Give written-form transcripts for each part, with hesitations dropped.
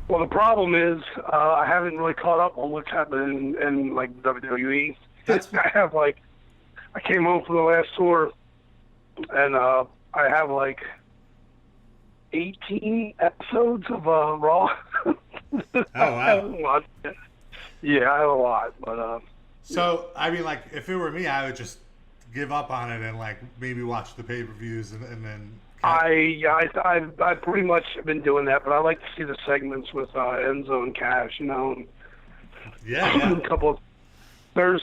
Well, the problem is I haven't really caught up on what's happening in like WWE. That's I have like I came home from the last tour, and I have like 18 episodes of Raw. oh I have wow. a lot. Yeah, I have a lot, but So I mean, like, if it were me, I would just give up on it and like maybe watch the pay-per-views and then. I've pretty much been doing that. But I like to see the segments with Enzo and Cash. You know, Yeah, yeah. a couple of there's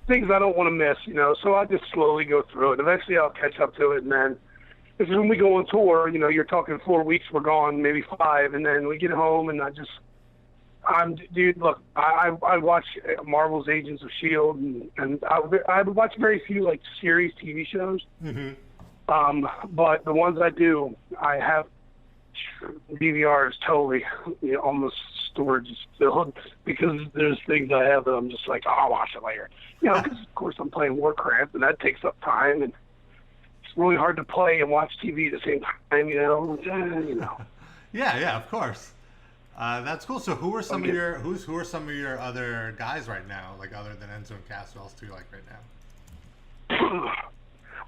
things I don't want to miss. You know, so I just slowly go through it. Eventually, I'll catch up to it, and then. Because when we go on tour, you know, you're talking 4 weeks, we're gone, maybe 5, and then we get home, and dude, look, I watch Marvel's Agents of S.H.I.E.L.D., and I watch very few, like, series TV shows. Mm-hmm. But the ones I do, I have DVR is totally, you know, almost storage is filled because there's things I have that I'm just like, oh, I'll watch it later. You know, because, of course, I'm playing Warcraft, and that takes up time, and it's really hard to play and watch TV at the same time, you know. Yeah, yeah, of course. That's cool. So who are some of your who are some of your other guys right now? Like other than Enzo and Cass, who else do you like right now?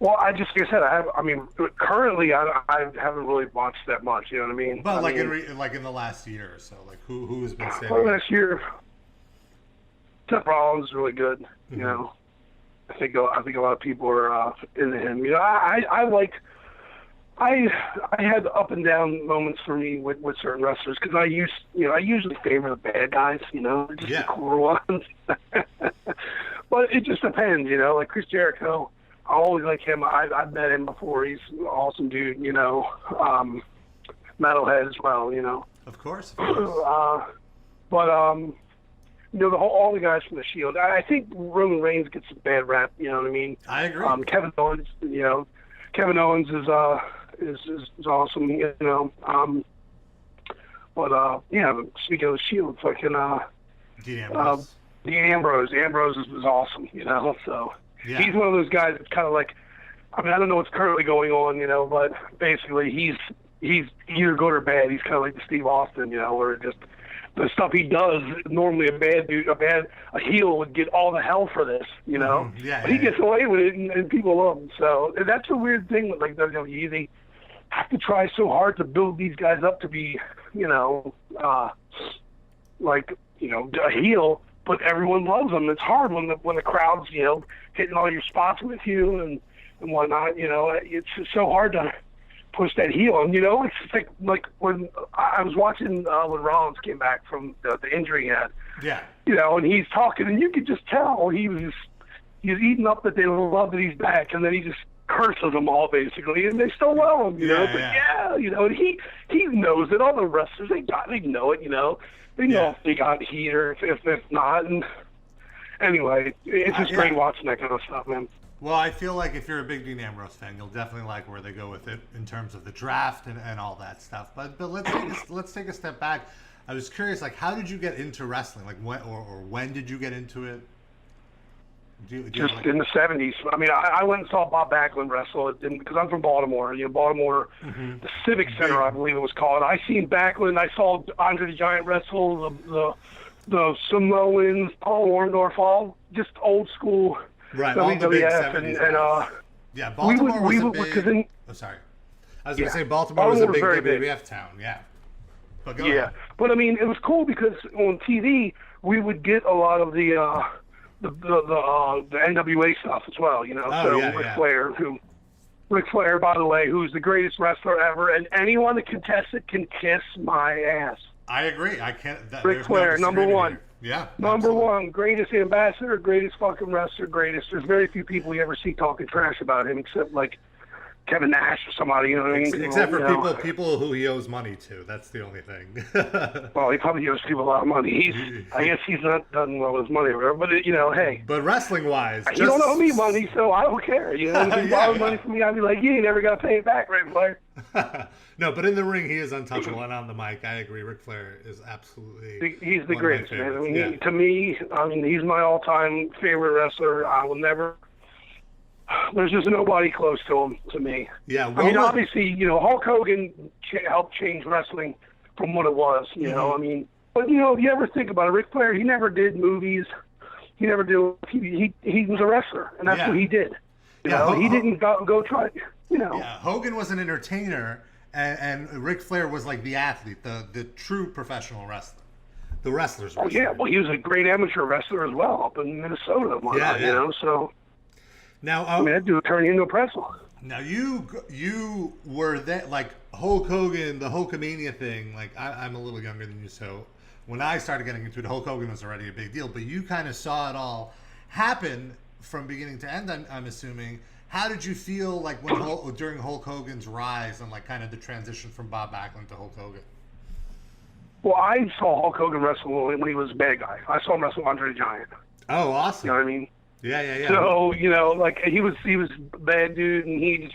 Well, like I said, currently I haven't really watched that much. You know what I mean? But in the last year or so, like who has been standing? Well, last year, Seth Rollins is really good. Mm-hmm. You know. I think a lot of people are into him. You know, I had up and down moments for me with certain wrestlers because I usually favor the bad guys. You know, just the cooler ones. But it just depends. You know, like Chris Jericho, I always like him. I've met him before. He's an awesome dude. You know, metalhead as well. You know, of course. But you know, all the guys from the Shield. I think Roman Reigns gets a bad rap. You know what I mean? I agree. Kevin Owens. You know, Kevin Owens is awesome. You know. Yeah. Speaking of the Shield, fucking Dean Ambrose. Dean Ambrose. Ambrose is awesome. You know. So he's one of those guys that's kind of like. I mean, I don't know what's currently going on. You know, but basically he's either good or bad. He's kind of like the Steve Austin. You know, where it just. The stuff he does, normally a heel would get all the hell for this, you know? Mm-hmm. Yeah, but he gets away with it, and people love him. So that's a weird thing with like WWE. They have to try so hard to build these guys up to be, you know, a heel, but everyone loves them. It's hard when the crowd's, you know, hitting all your spots with you and whatnot. You know, it's so hard to push that heel, and you know, it's like when I was watching when Rollins came back from the injury he had. Yeah. You know, and he's talking, and you could just tell he's eating up that they love that he's back, and then he just curses them all basically, and they still love him. You know, but you know, and he knows it. All the wrestlers they know it. You know, they know if they got heat or if not. And anyway, it's just great watching that kind of stuff, man. Well, I feel like if you're a big Dean Ambrose fan, you'll definitely like where they go with it in terms of the draft and all that stuff. But let's take a step back. I was curious, like, how did you get into wrestling? Like, when did you get into it? Just in the 70s. I mean, I went and saw Bob Backlund wrestle because I'm from Baltimore. You know, Baltimore, the Civic Center, I believe it was called. I seen Backlund. I saw Andre the Giant wrestle, the Samoans, Paul Orndorff, all just old school. Right, all the big 70s yeah, Baltimore was a big... sorry. I was going to say Baltimore was a big WWF town, yeah. But go ahead. But I mean, it was cool because on TV, we would get a lot of the NWA stuff as well, you know. Ric Flair, by the way, who's the greatest wrestler ever, and anyone that contests it can kiss my ass. I agree. I can't... Ric Flair, number one. Here. Yeah. Number one, greatest ambassador, greatest fucking wrestler, greatest. There's very few people you ever see talking trash about him except like Kevin Nash or somebody, you know what I mean? Except for people who he owes money to. That's the only thing. Well, he probably owes people a lot of money. I guess he's not done well with his money or whatever, but, you know, hey. But wrestling-wise... You don't owe me money, so I don't care. You know, if you borrow money from me, I'd be like, you ain't never got to pay it back, Ric Flair. No, but in the ring, he is untouchable, and on the mic, I agree. Ric Flair is absolutely... He's the greatest, man. I mean, to me, he's my all-time favorite wrestler. I will never... There's just nobody close to him, to me. Yeah, I mean, obviously, you know, Hulk Hogan helped change wrestling from what it was, you know. I mean, but you know, if you ever think about it, Ric Flair, he never did movies. He never did. He was a wrestler, and that's what he did. You know, he didn't go try. You know. Yeah, Hogan was an entertainer, and Ric Flair was like the athlete, the true professional wrestler, the wrestler's wrestler. Yeah, well, he was a great amateur wrestler as well up in Minnesota and whatnot. You know, so. Now, I mean, that dude turned into a pretzel. Now you were that, like, Hulk Hogan, the Hulkamania thing. Like, I'm a little younger than you, so when I started getting into it, Hulk Hogan was already a big deal. But you kind of saw it all happen from beginning to end, I'm assuming. How did you feel like during Hulk Hogan's rise and like kind of the transition from Bob Backlund to Hulk Hogan? Well, I saw Hulk Hogan wrestle when he was a bad guy. I saw him wrestle Andre the Giant. Oh, awesome! You know what I mean? Yeah. So, you know, like he was a bad dude, and he just,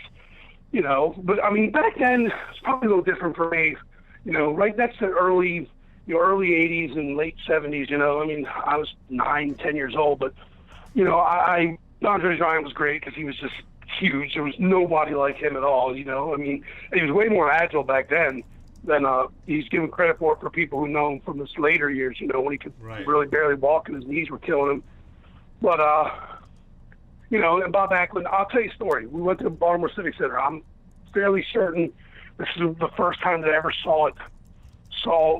you know. But I mean, back then it's probably a little different for me. You know, right? That's the early '80s and late '70s. You know, I mean, I was 9, 10 years old, but you know, Andre the Giant was great because he was just huge. There was nobody like him at all. You know, I mean, he was way more agile back then than he's given credit for people who know him from his later years. You know, when he could really barely walk and his knees were killing him. But, you know, and Bob Backlund, I'll tell you a story. We went to the Baltimore Civic Center. I'm fairly certain this is the first time that I ever saw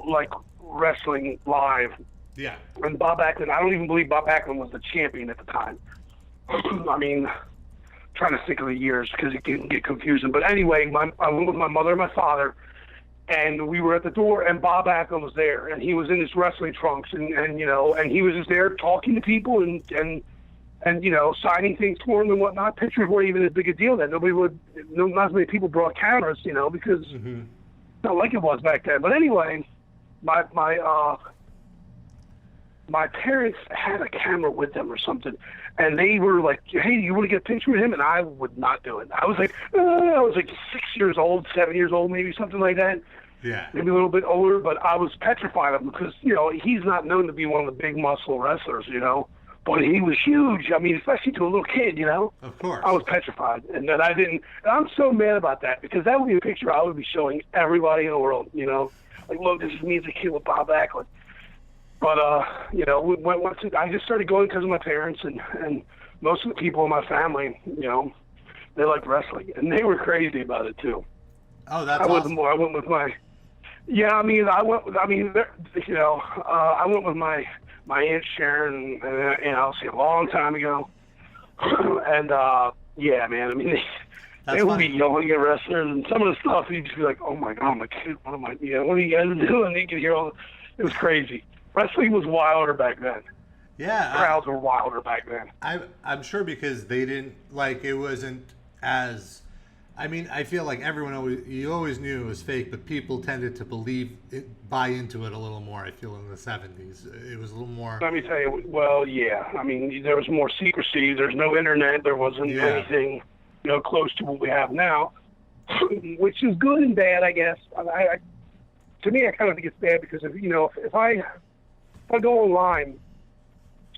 like wrestling live. Yeah. And Bob Backlund, I don't even believe Bob Backlund was the champion at the time. I mean, trying to think of the years because it can get confusing. But anyway, I went with my mother and my father, and we were at the door, and Bob Backlund was there, and he was in his wrestling trunks, and you know, and he was just there talking to people and you know, signing things for him and whatnot. Pictures weren't even as big a deal then. Not as many people brought cameras, you know, because not like it was back then. But anyway, my parents had a camera with them or something, and they were like, "Hey, you want to get a picture with him?" And I would not do it. I was like 6 years old, 7 years old, maybe something like that. Yeah. Maybe a little bit older, but I was petrified of him because, you know, he's not known to be one of the big muscle wrestlers, you know, but he was huge. I mean, especially to a little kid, you know. Of course. I was petrified, and then I didn't. And I'm so mad about that because that would be a picture I would be showing everybody in the world, you know, like, look, this is me as a kid with Bob Backlund. But, you know, I just started going because of my parents and most of the people in my family, you know, they liked wrestling, and they were crazy about it too. Oh, that's awesome. I went with my, yeah, I mean, I went with my Aunt Sharon, and I'll say a long time ago. And, yeah, man, I mean, they would be yelling at wrestlers, and some of the stuff, you'd just be like, oh my God, my kid, what are you guys doing? You could hear it was crazy. Wrestling was wilder back then. Yeah. Crowds were wilder back then. I'm sure because they didn't, like, it wasn't as, I mean, I feel like you always knew it was fake, but people tended to buy into it a little more, I feel, in the 70s. It was a little more. Let me tell you, well, yeah. I mean, there was more secrecy. There's no internet. There wasn't anything, you know, close to what we have now, which is good and bad, I guess. To me, I kind of think it's bad because, if I go online,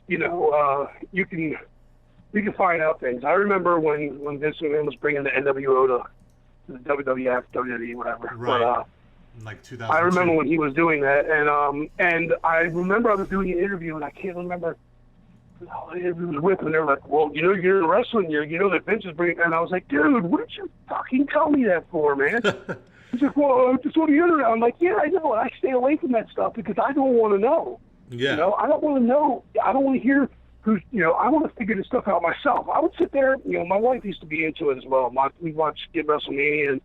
you know, you can find out things. I remember when Vince McMahon was bringing the NWO to the WWF, WWE, whatever. Right. But, like 2002. I remember when he was doing that, and I remember I was doing an interview, and I can't remember who the interview was with, and they were like, well, you know, you're in wrestling, you know that Vince is bringing, and I was like, dude, what did you fucking tell me that for, man? He's like, well, just on the internet. I'm like, yeah, I know, and I stay away from that stuff because I don't want to know. Yeah. You know, I don't want to know. I don't want to hear who's, you know, I want to figure this stuff out myself. I would sit there, you know, my wife used to be into it as well. We watched WrestleMania and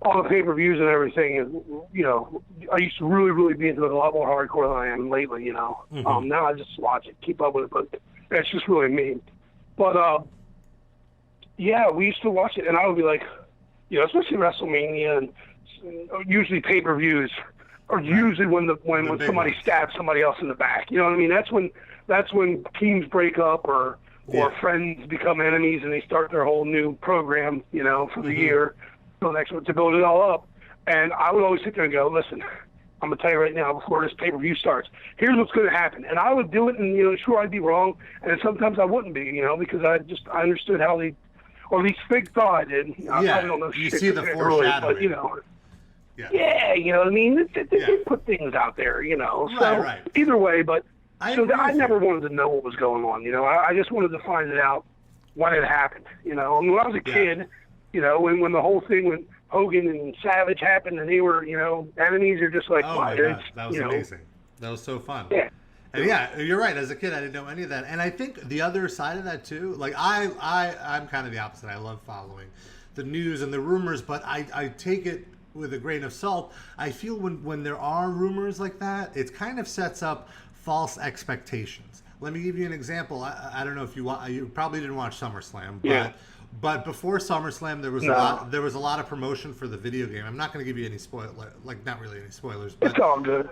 all the pay-per-views and everything. And, you know, I used to really, really be into it a lot more hardcore than I am lately, you know. Mm-hmm. Now I just watch it, keep up with it, but that's just really me. But, yeah, we used to watch it, and I would be like, you know, especially WrestleMania and usually pay-per-views, or usually when somebody stabs somebody else in the back. You know what I mean? That's when teams break up or friends become enemies and they start their whole new program, you know, for the year, so next one to build it all up. And I would always sit there and go, listen, I'm gonna tell you right now before this pay-per-view starts, here's what's gonna happen. And I would do it, and, you know, sure, I'd be wrong, and sometimes I wouldn't be, you know, because I understood how they, or at least Fig thought I did. I don't know you shit see the foreshadowing. but, you know. Yeah, you know what I mean? They put things out there, you know. So Right. either way, but I never wanted to know what was going on, you know. I just wanted to find it out when it happened, you know. And when I was a kid, you know, when the whole thing with Hogan and Savage happened and they were, you know, enemies, you're just like, oh my God, that was amazing. That was so fun. Yeah. And yeah, you're right. As a kid, I didn't know any of that. And I think the other side of that too, like I'm kind of the opposite. I love following the news and the rumors, but I take it with a grain of salt. I feel when there are rumors like that, it kind of sets up false expectations. Let me give you an example. I don't know if you probably didn't watch SummerSlam, but before SummerSlam, there was a lot of promotion for the video game. I'm not going to give you any not really any spoilers. But, it's all good.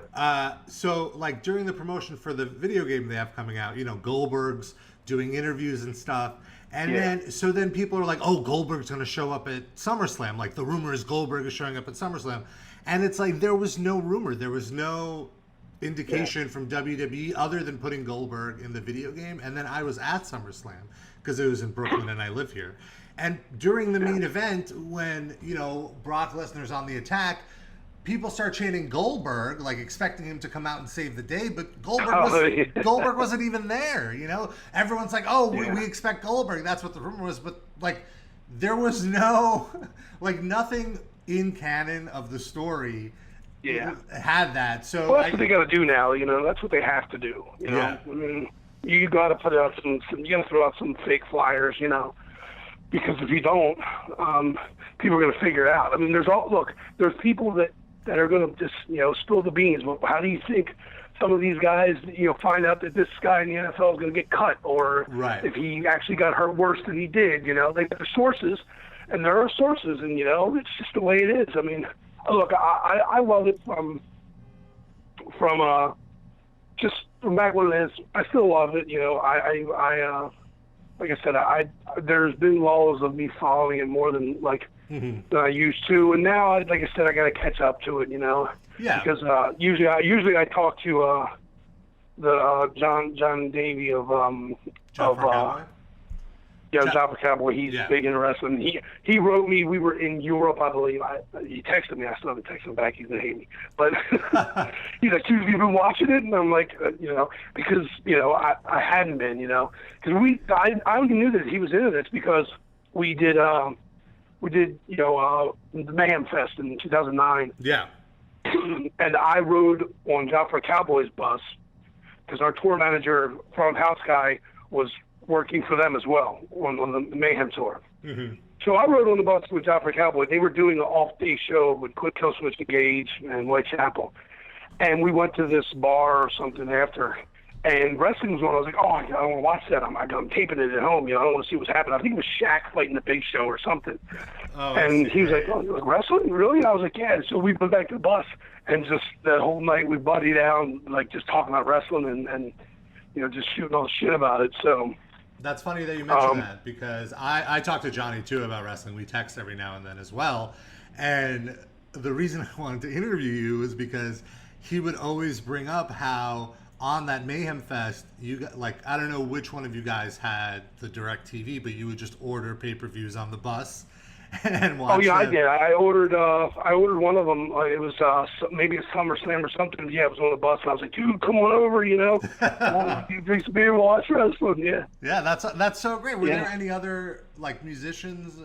So like during the promotion for the video game they have coming out, you know, Goldberg's doing interviews and stuff. And then people are like, oh, Goldberg's going to show up at SummerSlam. Like the rumor is Goldberg is showing up at SummerSlam. And it's like there was no rumor. There was no indication from WWE other than putting Goldberg in the video game. And then I was at SummerSlam because it was in Brooklyn and I live here. And during the main event, when, you know, Brock Lesnar's on the attack, people start chanting Goldberg, like expecting him to come out and save the day, but Goldberg wasn't even there, you know? Everyone's like, oh, we expect Goldberg. That's what the rumor was. But, like, there was no, like, nothing in canon of the story had that. So well, that's what they got to do now, you know? That's what they have to do, you know? Yeah. I mean, you got to put out you got to throw out some fake flyers, you know? Because if you don't, people are going to figure it out. I mean, there's people that are going to just, you know, spill the beans. Well, how do you think some of these guys, you know, find out that this guy in the NFL is going to get cut, or if he actually got hurt worse than he did? You know, like there's sources, and there are sources, and you know, it's just the way it is. I mean, look, I love it from just from back when it is. I still love it. You know, I like I said, there's been laws of me following it more than than I used to, and now, like I said, I got to catch up to it, you know. Yeah. Because usually I talk to the John Davey of Joppa Cowboy. He's big in wrestling. He wrote me. We were in Europe, I believe. He texted me. I still haven't texted him back. He's gonna hate me. But he's like, "Have you been watching it?" And I'm like, you know, because you know I hadn't been, you know, because I only knew that he was into this because we did you know the Mayhem Fest in 2009. Yeah. And I rode on Joppa Cowboy's bus because our tour manager, front house guy, was working for them as well on the Mayhem tour. Mm-hmm. So I rode on the bus with Joppa Cowboy. They were doing an off-day show with Quick Kill Switch Engage and Whitechapel. And we went to this bar or something after, and wrestling was on. I was like, oh, I want to watch that. I'm taping it at home. You know, I don't want to see what's happening. I think it was Shaq fighting the Big Show or something. Oh, and he was like, oh, you like wrestling? Really? And I was like, yeah. So we went back to the bus, and just that whole night we buddied down, like just talking about wrestling and you know, just shooting all the shit about it. So that's funny that you mentioned that, because I talk to Johnny too about wrestling. We text every now and then as well. And the reason I wanted to interview you is because he would always bring up how on that Mayhem Fest, you got, like, I don't know which one of you guys had the direct TV, but you would just order pay-per-views on the bus and watch. Oh yeah, them. I did. I ordered one of them. It was maybe a SummerSlam or something. Yeah, it was on the bus, and I was like, dude, come on over, you know, drink some beer, watch wrestling. Yeah. Yeah, that's so great. Were there any other like musicians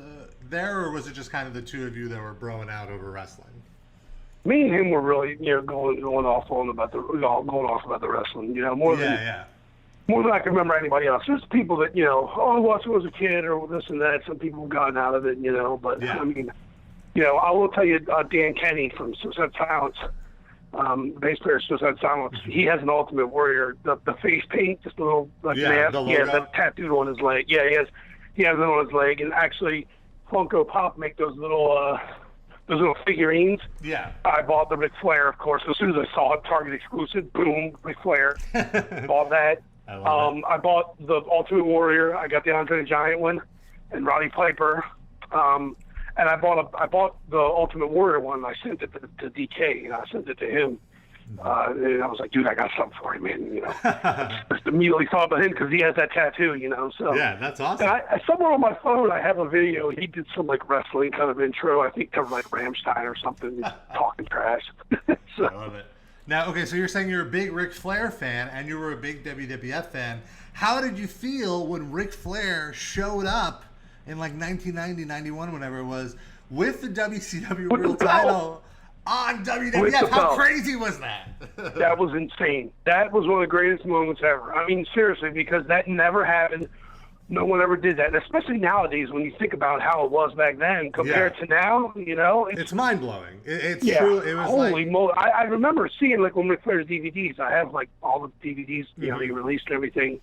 there, or was it just kind of the two of you that were broing out over wrestling? Me and him were really, you know, going off about the wrestling, you know, more than I can remember anybody else. There's people that, you know, I watched it as a kid or this and that. Some people have gotten out of it, you know, but I mean, you know, I will tell you, Dan Kenny from Suicide Silence, bass player of Suicide Silence, he has an Ultimate Warrior, the face paint, just a little mask. Yeah, that tattooed on his leg. Yeah, he has it on his leg, and actually, Funko Pop make those little figurines. Yeah. I bought the Ric Flair, of course. As soon as I saw it, Target exclusive, boom, Ric Flair. Bought that. I bought the Ultimate Warrior. I got the Andre the Giant one, and Roddy Piper. And I bought the Ultimate Warrior one. I sent it to DK, and I sent it to him. And I was like, dude, I got something for you, man. You know, just immediately thought about him because he has that tattoo. You know, so yeah, that's awesome. And somewhere on my phone, I have a video. He did some like wrestling kind of intro. I think covered like Rammstein or something, talking trash. So, I love it. Now, okay, so you're saying you're a big Ric Flair fan and you were a big WWF fan. How did you feel when Ric Flair showed up in like 1990, 91, whenever it was, with the WCW World title on WWF? How crazy was that? That was insane. That was one of the greatest moments ever. I mean, seriously, because that never happened. No one ever did that, and especially nowadays when you think about how it was back then compared to now. You know, it's mind blowing. It's true. It was holy moly! I remember seeing like when Ric Flair's DVDs. I have like all the DVDs, you know, he released and everything.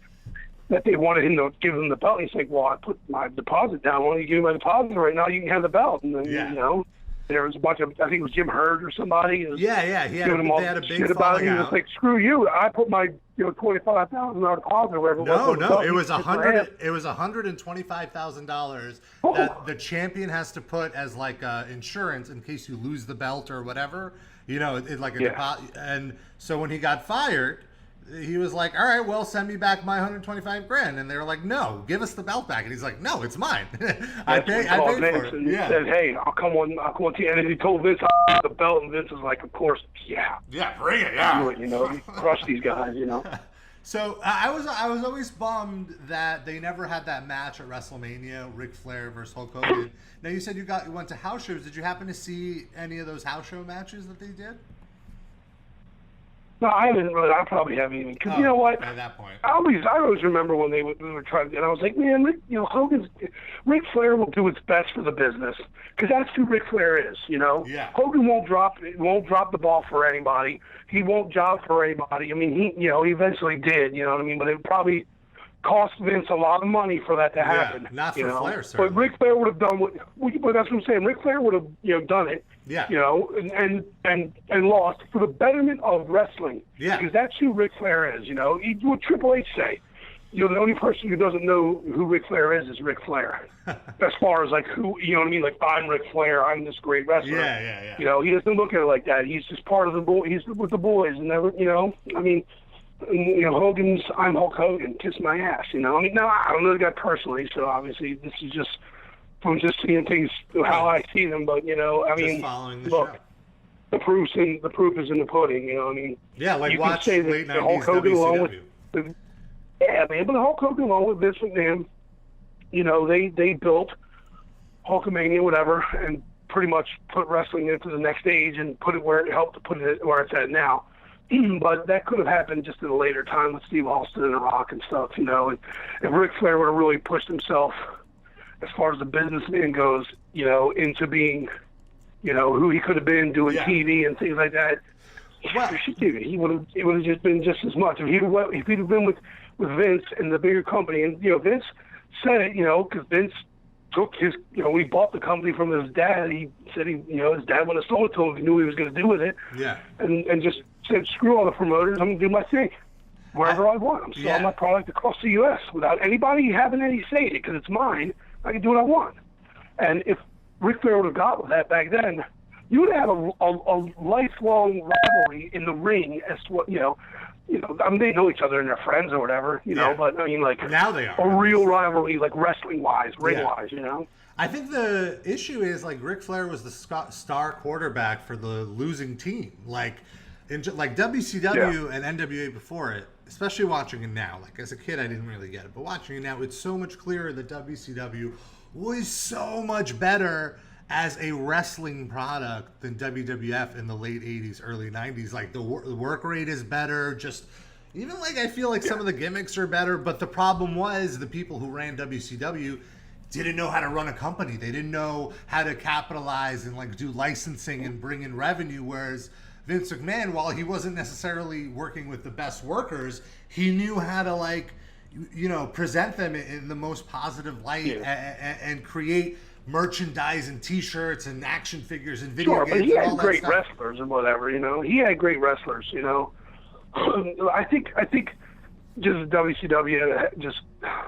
That they wanted him to give him the belt. He's like, well, I put my deposit down. Why don't you give me my deposit right now? You can have the belt. And then, you know, there was a bunch of, I think it was Jim Hurd or somebody. He had a big falling out. He was like, screw you. I put my, $25,000 deposit or whatever. No, it was $125,000 that the champion has to put as like insurance in case you lose the belt or whatever. You know, deposit. And so when he got fired, he was like, all right, well, send me back my $125,000. And they were like, no, give us the belt back. And he's like, no, it's mine. I paid for it. And he said, hey, I'll come on to you. And he told Vince I'll have the belt. And Vince was like, of course, yeah, bring it, yeah. Do it, you know, crush these guys, you know. So I was always bummed that they never had that match at WrestleMania, Ric Flair versus Hulk Hogan. Now, you said you went to house shows. Did you happen to see any of those house show matches that they did? No, I haven't really. I probably haven't even. Because you know what? At that point, I always remember when we were trying, and I was like, man, Ric Flair will do his best for the business because that's who Ric Flair is. You know, Hogan won't drop the ball for anybody. He won't job for anybody. I mean, he eventually did. You know what I mean? But it probably cost Vince a lot of money for that to happen. Not for Flair, sir. But Ric Flair would have done but that's what I'm saying. Ric Flair would have done it. Yeah. You know, and lost for the betterment of wrestling. Yeah. Because that's who Ric Flair is. You know, what Triple H say. The only person who doesn't know who Ric Flair is Ric Flair. As far as like who, you know what I mean? Like, I'm Ric Flair. I'm this great wrestler. Yeah. You know, he doesn't look at it like that. He's just part of the boy. He's with the boys, and never. You know, I mean. Hogan's, I'm Hulk Hogan, kiss my ass, you know. I mean, no, I don't know the guy personally, so obviously this is just from just seeing things how I see them, but, I mean, look, the proof is in the pudding, you know what I mean? Yeah, like you watch can say late that 90s Hulk Hogan along WCW. with but Hulk Hogan along with Vince McMahon, they built Hulkamania, whatever, and pretty much put wrestling into the next stage and put it where it helped to put it where it's at now. But that could have happened just at a later time with Steve Austin and The Rock and stuff, And if Ric Flair would have really pushed himself as far as the businessman goes, into being, who he could have been doing TV and things like that, he would have just been just as much. If he'd have been with Vince and the bigger company, and Vince said it, because Vince took his, when he bought the company from his dad, he said his dad would have sold it to him if he knew what he was going to do with it. Yeah. And just said, screw all the promoters, I'm going to do my thing. Wherever I want. I'm selling my product across the U.S. without anybody having any say in it because it's mine. I can do what I want. And if Ric Flair would have got with that back then, you would have a lifelong rivalry in the ring as to what, I mean, they know each other and they're friends or whatever, but I mean, like, now they are. A real rivalry, like wrestling-wise, ring-wise, I think the issue is, like, Ric Flair was the star quarterback for the losing team. Like WCW and NWA before it, especially watching it now. Like, as a kid, I didn't really get it. But watching it now, it's so much clearer that WCW was so much better as a wrestling product than WWF in the late 80s, early 90s. Like, the work rate is better. Just, even, like, I feel like some of the gimmicks are better. But the problem was the people who ran WCW didn't know how to run a company. They didn't know how to capitalize and, like, do licensing and bring in revenue, whereas Vince McMahon, while he wasn't necessarily working with the best workers, he knew how to, like, present them in the most positive light and create merchandise and T-shirts and action figures and video games. But he and all had that great stuff. wrestlers and whatever. He had great wrestlers. I think just WCW just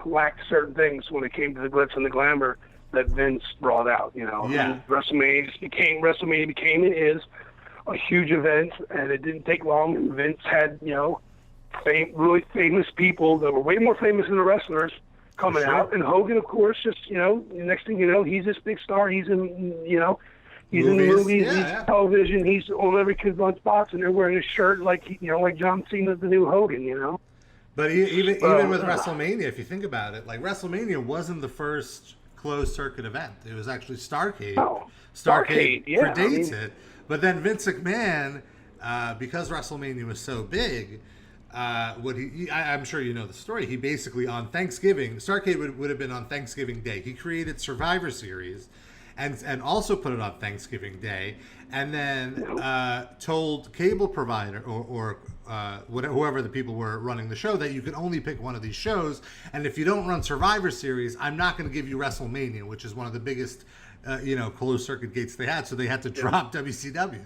lacked certain things when it came to the glitz and the glamour that Vince brought out. Yeah. And WrestleMania became it is. a huge event, and it didn't take long. And Vince had, really famous people that were way more famous than the wrestlers coming out. And Hogan, of course, just, the next thing you know, he's this big star. He's in, he's in the movies, he's television, he's on every kid's lunchbox, and they're wearing his shirt like, like John Cena's the new Hogan, But even with WrestleMania, if you think about it, like WrestleMania wasn't the first closed circuit event. It was actually Starrcade. Oh, Starrcade predates it. But then Vince McMahon, because WrestleMania was so big, I'm sure you know the story. He basically on Thanksgiving, Starrcade would have been on Thanksgiving Day. He created Survivor Series, and also put it on Thanksgiving Day, and then told cable provider or whoever the people were running the show that you could only pick one of these shows, and if you don't run Survivor Series, I'm not going to give you WrestleMania, which is one of the biggest closed circuit gates they had, so they had to drop WCW.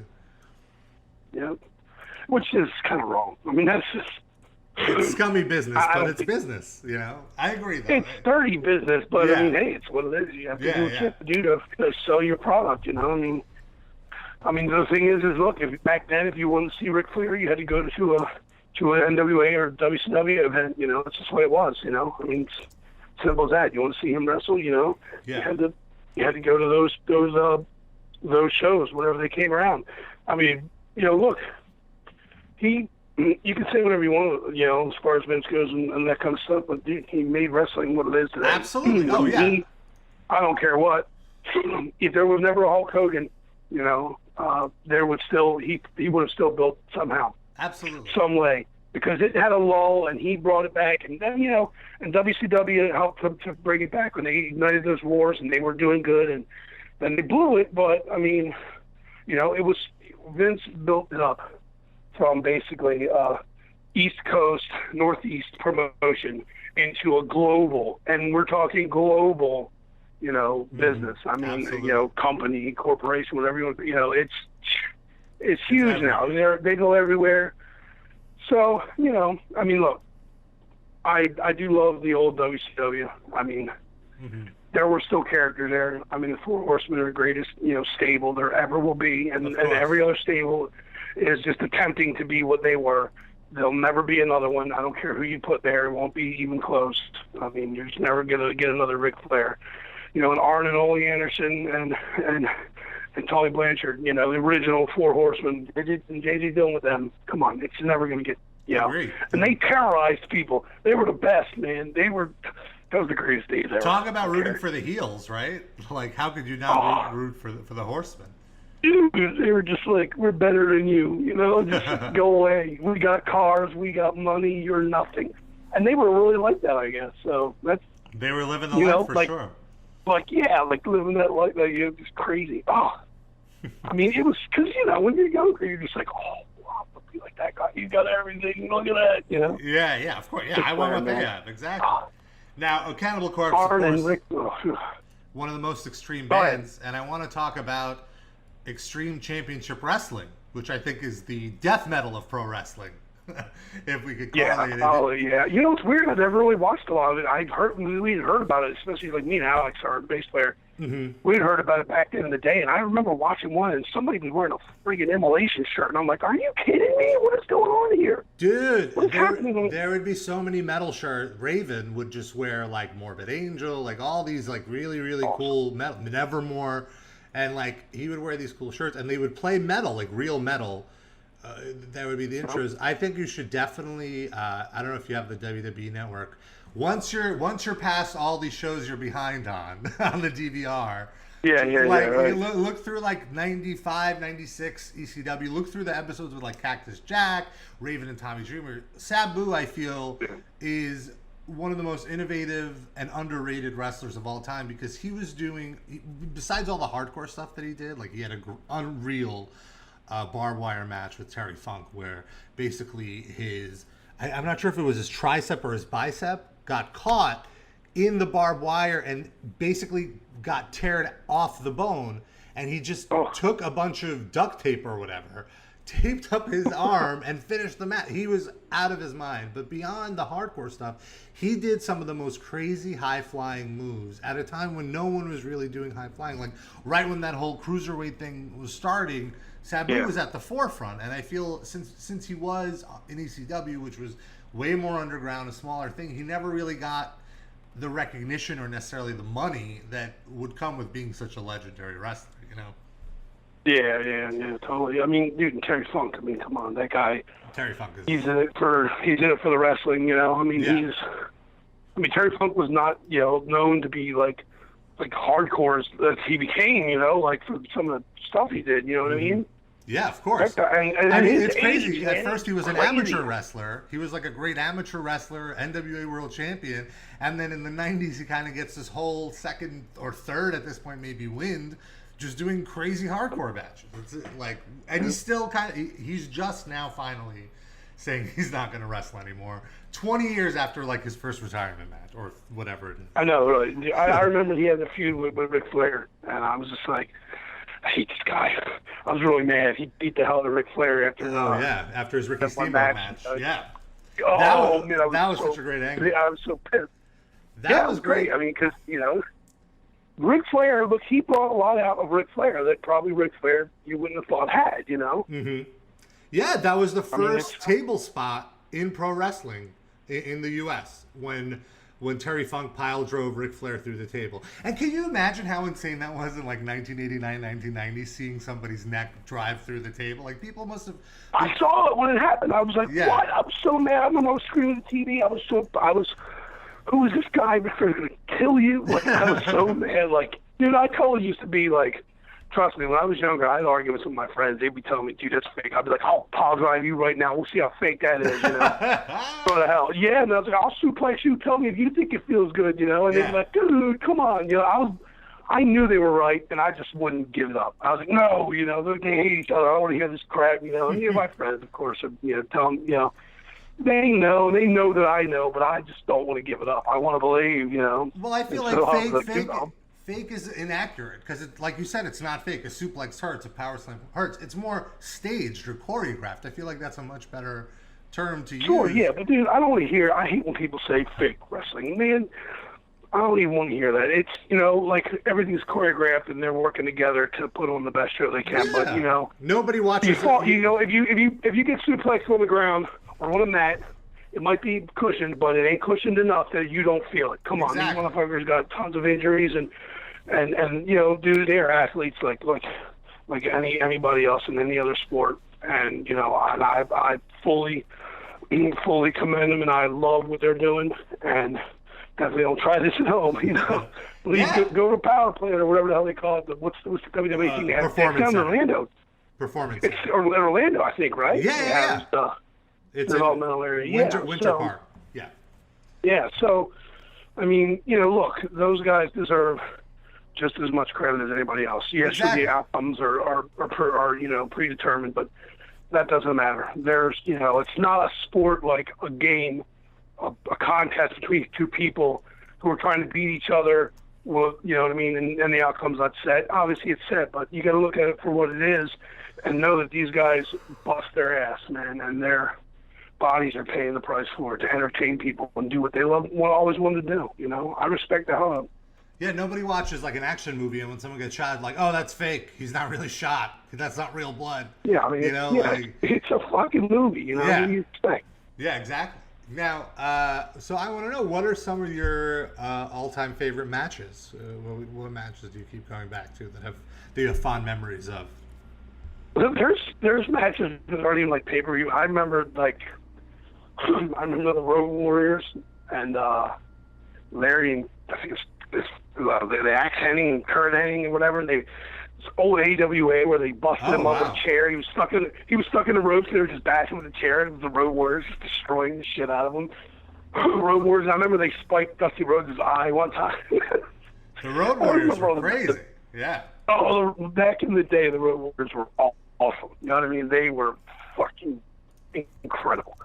Yep. Which is kind of wrong. I mean, that's just... It's scummy business, but it's business, I agree, though. It's dirty business, but I mean, hey, it's what it is. You have to do what you have to do to sell your product, I mean, the thing is look, back then, if you wanted to see Ric Flair, you had to go to an NWA or WCW event, that's just the way it was, I mean, it's simple as that. You want to see him wrestle, you had to go to those shows whenever they came around. I mean, look, you can say whatever you want, as far as Vince goes and that kind of stuff, but dude, he made wrestling what it is today. Absolutely. Oh, yeah. I don't care what. If there was never a Hulk Hogan, there would still, he would have still built somehow. Absolutely. Some way. Because it had a lull, and he brought it back, and then, and WCW helped him to bring it back when they ignited those wars, and they were doing good, and then they blew it, but, I mean, it was, Vince built it up from basically East Coast, Northeast promotion into a global, and we're talking global, business. I mean, absolutely. Company, corporation, whatever you want. It's huge now. They go everywhere. So, I mean, look, I do love the old WCW. I mean, there were still characters there. I mean, the Four Horsemen are the greatest, stable there ever will be, and every other stable is just attempting to be what they were. There'll never be another one. I don't care who you put there. It won't be even close. I mean, you're just never going to get another Ric Flair. And Arn and Ole Anderson and Tully Blanchard, the original Four Horsemen, and J.J. Dillon with them. Come on, it's never going to get, And they terrorized people. They were the best, man. That was the greatest days ever. Talk about rooting for the heels, right? Like, how could you not root for the Horsemen? Dude, they were just like, we're better than you, just go away. We got cars, we got money, you're nothing. And they were really like that, I guess. So they were living the life for sure. Like living that life, just crazy. Oh, I mean, it was, because, when you're younger, you're just like, oh, wow, look, be like that guy. You got everything, look at that, Yeah, of course. Yeah, I want what they have, exactly. Now, Cannibal Corpse, Arn of and course, Rick, one of the most extreme bands, and I want to talk about Extreme Championship Wrestling, which I think is the death metal of pro wrestling, if we could call it. Oh, yeah. It's weird. I never really watched a lot of it. We'd heard about it, especially like me and Alex, our bass player. We'd heard about it back in the day, and I remember watching one, and somebody was wearing a friggin' Immolation shirt, and I'm like, are you kidding me? What is going on here? Dude, there would be so many metal shirts. Raven would just wear, like, Morbid Angel, like, all these, like, really, really cool metal, Nevermore. And, like, he would wear these cool shirts, and they would play metal, like real metal. That would be the intros. I think you should definitely, I don't know if you have the WWE Network. Once you're past all these shows you're behind on the DVR. Right. Look through, like, 95, 96 ECW. Look through the episodes with, like, Cactus Jack, Raven and Tommy Dreamer. Sabu, I feel, is one of the most innovative and underrated wrestlers of all time, because he was doing, besides all the hardcore stuff that he did, like, he had an unreal barbed wire match with Terry Funk, where basically I'm not sure if it was his tricep or his bicep, got caught in the barbed wire and basically got teared off the bone, and he just took a bunch of duct tape or whatever, taped up his arm and finished the match. He was out of his mind. But beyond the hardcore stuff, he did some of the most crazy high-flying moves at a time when no one was really doing high-flying. Like, right when that whole cruiserweight thing was starting, Sabu was at the forefront, and I feel since he was in ECW, which was way more underground, a smaller thing, he never really got the recognition or necessarily the money that would come with being such a legendary wrestler, you know? Yeah, totally. I mean, dude, and Terry Funk. I mean, come on, that guy. Terry Funk is. He's in it for the wrestling, you know. I mean, Terry Funk was not, you know, known to be like hardcore as he became, you know, like for some of the stuff he did. You know what I mean? Yeah, of course. And I mean, it's crazy. At first, he was an amateur wrestler. He was like a great amateur wrestler, NWA World Champion. And then in the 90s, he kind of gets this whole second or third, at this point, maybe wind, just doing crazy hardcore matches. It's like, and he's still he's just now finally saying he's not going to wrestle anymore. 20 years after, like, his first retirement match or whatever it is. I know, really. I remember he had a feud with Ric Flair, and I was just like, I hate this guy. I was really mad. He beat the hell out of Ric Flair after. After his Ricky Steamboat match. Yeah. That was such a great angle. I was so pissed. That was great. I mean, because, you know, Ric Flair, look, he brought a lot out of Ric Flair that probably Ric Flair you wouldn't have thought had, you know? Mm-hmm. Yeah, that was the first table spot in pro wrestling in the U.S. when Terry Funk pile drove Ric Flair through the table. And can you imagine how insane that was in like 1989, 1990, seeing somebody's neck drive through the table? Like, people must have... I saw it when it happened. I was like, what? I was so mad. I remember I was screaming at the TV. Who is this guy? Ric Flair's going to kill you? Like, I was so mad. Like, dude, I totally used to be like, trust me, when I was younger, I'd argue with some of my friends. They'd be telling me, dude, that's fake. I'd be like, I'll pause on you right now. We'll see how fake that is, you know? What the hell? Yeah, and I was like, I'll suplex you. Tell me if you think it feels good, you know? And they'd be like, dude, come on. You know, I knew they were right, and I just wouldn't give it up. I was like, no, you know, they hate each other. I don't want to hear this crap, you know? And my friends, of course, would, you know, tell them, you know, they know that I know, but I just don't want to give it up. I want to believe, you know? Well, I feel fake is inaccurate because, like you said, it's not fake. A suplex hurts, a power slam hurts. It's more staged or choreographed. I feel like that's a much better term to use. Sure, yeah, but dude, I hate when people say fake wrestling. Man, I don't even want to hear that. It's, you know, like everything's choreographed and they're working together to put on the best show they can. Yeah. But, you know, nobody watches. You know, if you get suplexed on the ground or on a mat, it might be cushioned, but it ain't cushioned enough that you don't feel it. Come on, these motherfuckers got tons of injuries and you know, dude, they're athletes like anybody else in any other sport. And, you know, I fully commend them, and I love what they're doing. And definitely don't try this at home, you know. Please go to Power Plant or whatever the hell they call it. What's the WWE thing they have? It's down in Orlando. Performance. It's Orlando, I think, right? Yeah. It's developmental area. Winter Park. Yeah. Yeah. So, I mean, you know, look, those guys deserve just as much credit as anybody else. Yes, the outcomes are you know, predetermined, but that doesn't matter. There's, you know, it's not a sport like a game, a contest between two people who are trying to beat each other. Well, you know what I mean, and the outcome's not set. Obviously, it's set, but you got to look at it for what it is, and know that these guys bust their ass, man, and their bodies are paying the price for it to entertain people and do what they always wanted to do. You know, I respect the hell out of it. Yeah, nobody watches like an action movie and when someone gets shot, like, oh, that's fake. He's not really shot. That's not real blood. Yeah, I mean, you know, it's a fucking movie. You know, what do you expect? Yeah, exactly. Now, so I want to know, what are some of your all-time favorite matches? What matches do you keep going back to that you have fond memories of? There's matches that aren't even like pay-per-view. I remember the Road Warriors and Larry and I think it's the Axe Henning and Kurt Henning and whatever. And this old AWA where they busted him up with a chair. He was stuck in the ropes. They were just bashing with a chair. And it was the Road Warriors just destroying the shit out of him. Road Warriors. I remember they spiked Dusty Rhodes' eye one time. The Road Warriors were crazy. Yeah. Oh, back in the day, the Road Warriors were awesome. You know what I mean? They were fucking incredible.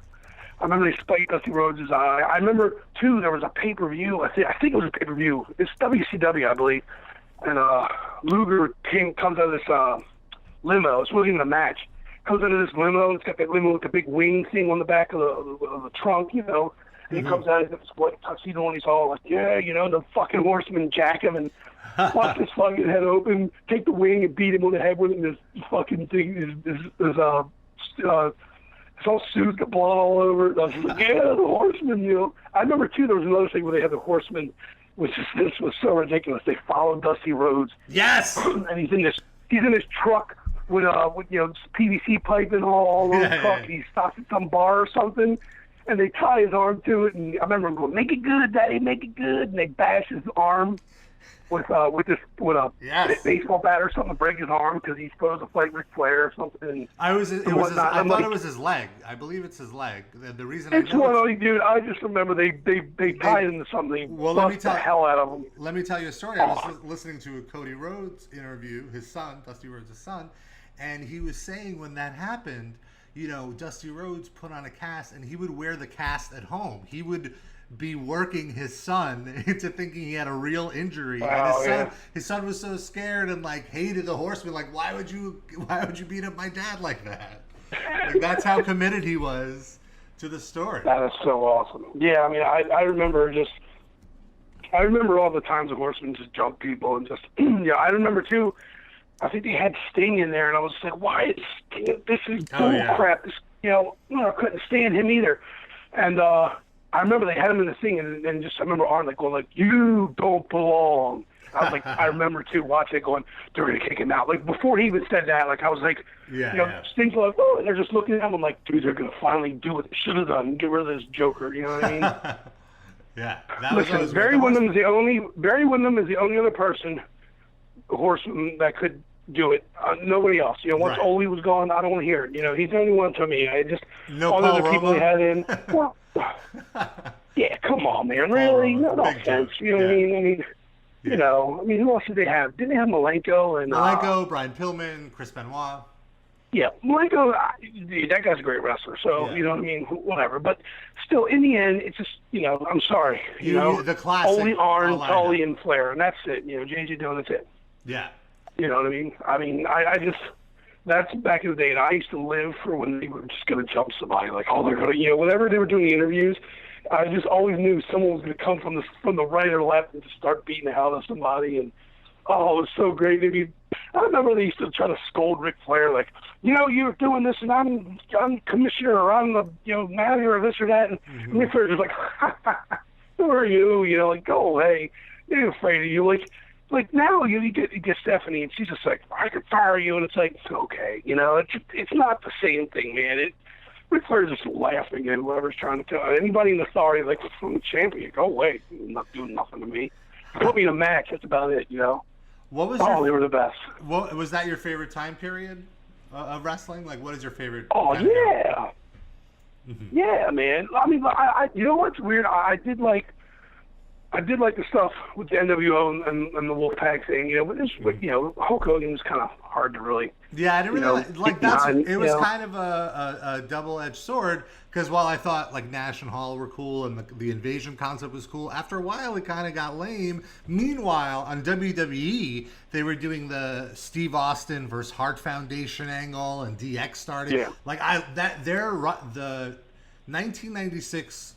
I remember they spiked Dusty Rhodes' eye. I remember, too, there was a pay-per-view. I think it was a pay-per-view. It's WCW, I believe. And Luger comes out of this limo. It wasn't even a match. Comes out of this limo. It's got that limo with the big wing thing on the back of the trunk, you know. He comes out, he's got this white tuxedo on, he's all like, yeah, you know, the fucking horsemen jack him and bust his fucking head open, take the wing and beat him on the head with it, and this fucking thing it's all suit, the blood all over it. I was like, yeah, the horsemen, you know. I remember, too, there was another thing where they had the horsemen, this was so ridiculous. They followed Dusty Rhodes. Yes! And he's in this truck with you know, PVC pipe and all over the truck. He stops at some bar or something, and they tie his arm to it. And I remember him going, "Make it good, Daddy, make it good." And they bash his arm with a baseball bat or something to break his arm because he's supposed to fight Ric Flair or something. I thought it was his leg. I believe it's his leg. The reason it's one of those, dude. I just remember they tied him to something. Well, let me tell the hell out of him. Let me tell you a story. I was listening to a Cody Rhodes interview, his son, Dusty Rhodes' son, and he was saying when that happened, you know, Dusty Rhodes put on a cast, and he would wear the cast at home. He would be working his son into thinking he had a real injury. And his son was so scared and like hated the horseman. Like, why would you beat up my dad like that? Like, that's how committed he was to the story. That is so awesome. Yeah, I mean, I remember all the times the horsemen just jumped people and just yeah. I remember too. I think they had Sting in there, and I was like, why is Sting? This is bull crap. This, you know, I couldn't stand him either. And I remember they had him in the thing, and just I remember Arn like going like, "You don't belong." I was like, I remember too watching it going, "They're gonna kick him out." Like before he even said that, like I was like, Sting's like, "Oh," and they're just looking at him. I'm like, dude, they're gonna finally do what they should have done, get rid of this Joker. You know what I mean? Listen, Barry Windham is the only other person, horseman, that could do it. Nobody else. You know, once Ole was gone, I don't want to hear it. You know, he's the only one to me. I just all the other people he had in. Well, yeah, come on, man. Really? No offense. You know what I mean? I mean, you know, who else did they have? Didn't they have Malenko and Brian Pillman, Chris Benoit? Yeah, Malenko, that guy's a great wrestler. So you know what I mean? Whatever. But still, in the end, it's just, you know, I'm sorry. You know, the classic. Ole, Arn, Tully, and Flair, and that's it. You know, JJ Dillon, that's it. Yeah. You know what I mean? I mean, I just, that's back in the day, and I used to live for when they were just going to jump somebody, like, oh, they're going to, you know, whenever they were doing the interviews, I just always knew someone was going to come from the right or left and just start beating the hell out of somebody, and, oh, it was so great. I remember they used to try to scold Ric Flair, like, you know, you're doing this, and I'm commissioner, or I'm the, you know, manager, or this or that, and Ric Flair was like, who are you? You know, like, go away. They're afraid of you. Like now you get Stephanie, and she's just like, I could fire you, and it's like, it's okay, you know, it's not the same thing, man. Ric Flair's just laughing at whoever's trying to tell anybody in authority, like, I'm the champion, go away, you're not doing nothing to me. Put me in a match, that's about it, you know. What was they were the best. What was that your favorite time period of wrestling? Like, what is your favorite? Oh yeah, yeah, man. I mean, I you know what's weird? I did like the stuff with the NWO and the Wolfpack thing, you know, but this, you know, Hulk Hogan was kind of hard to really. Yeah, I didn't really like that. It was kind of a double-edged sword, because while I thought like Nash and Hall were cool and the invasion concept was cool, after a while it kind of got lame. Meanwhile, on WWE, they were doing the Steve Austin versus Hart Foundation angle, and DX started. Yeah. Like the 1996.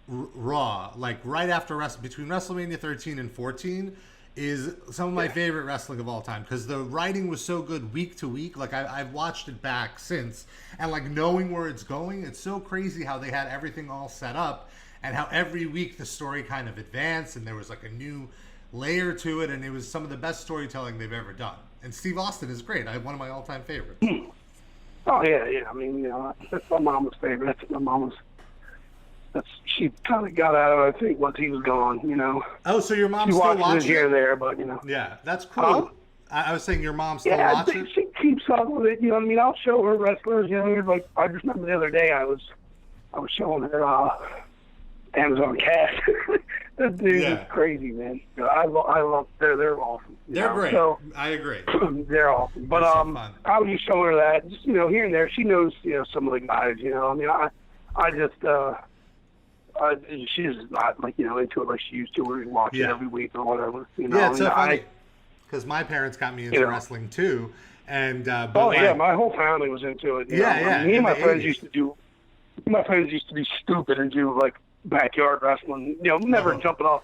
Raw, like right after between WrestleMania 13 and 14, is some of my favorite wrestling of all time, because the writing was so good week to week. Like I've watched it back since, and like knowing where it's going, it's so crazy how they had everything all set up, and how every week the story kind of advanced, and there was like a new layer to it, and it was some of the best storytelling they've ever done. And Steve Austin is great. One of my all-time favorites. Oh yeah. I mean, you know, that's my mama's favorite. That's my mama's. She kind of got out of it, I think, once he was gone, you know. Oh, so your mom still watches it here and there, but, you know. Yeah, that's cool. I was saying your mom still watches it? Yeah, she keeps up with it, you know what I mean? I'll show her wrestlers, you know. Like, I just remember the other day I was showing her Amazon Cash. That dude is crazy, man. I love they're awesome. They're great. So, I agree. They're awesome. But I was just showing her that, just, you know, here and there. She knows, you know, some of the guys, you know. I mean, I just she's not, like, you know, into it like she used to. We watch it every week or whatever. You know? Yeah, it's so funny, because my parents got me into wrestling too, and my whole family was into it. You know? Me and my friends used to be stupid and do like backyard wrestling. Never jumping off,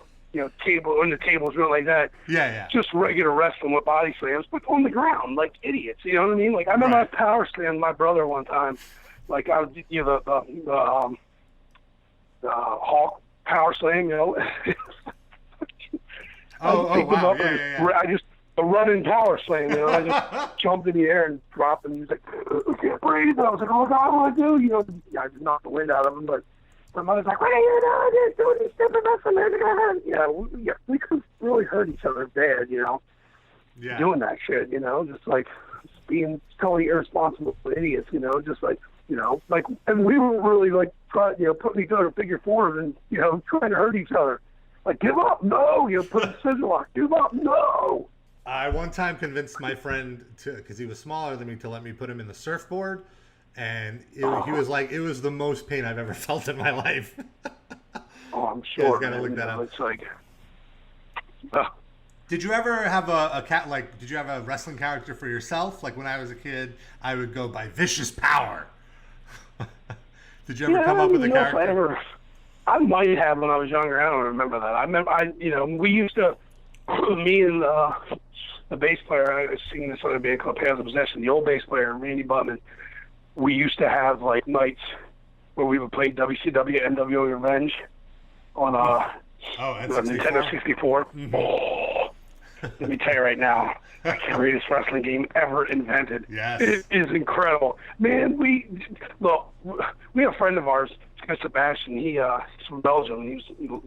table on the tables or like that. Yeah. Just regular wrestling with body slams, but on the ground like idiots. You know what I mean? Like I remember I power slammed my brother one time. Like I was, the Hawk power slam. Wow. Yeah. I just a running power slam. I just jumped in the air and dropped him. He was like, "I can't breathe." I was like, "Oh God, what do I do?" I just knocked the wind out of him, but. My mother's like, "What are you doing? Just doing these stupid wrestling, man. They're gonna hurt." We could really hurt each other bad, doing that shit, just being totally irresponsible idiots, just and we were really like trying, putting each other figure fours and, trying to hurt each other. Like, give up, no, put a scissor lock, give up, no. I one time convinced my friend because he was smaller than me, to let me put him in the surfboard. And he was like, it was the most pain I've ever felt in my life. I'm sure. Gotta look that up. It's like, Did you ever have a cat? Like, did you have a wrestling character for yourself? Like when I was a kid, I would go by Vicious Power. Did you ever come up with a character? I might have when I was younger. I don't remember that. I remember, we used to, me and the bass player, I was singing this other band called Paths of Possession. The old bass player, Randy Buttman. We used to have like nights where we would play WCW NWO Revenge on Nintendo 64. Mm-hmm. Oh, let me tell you right now, the greatest wrestling game ever invented. Yes. It is incredible. Man, we have a friend of ours, Sebastian. He's from Belgium. He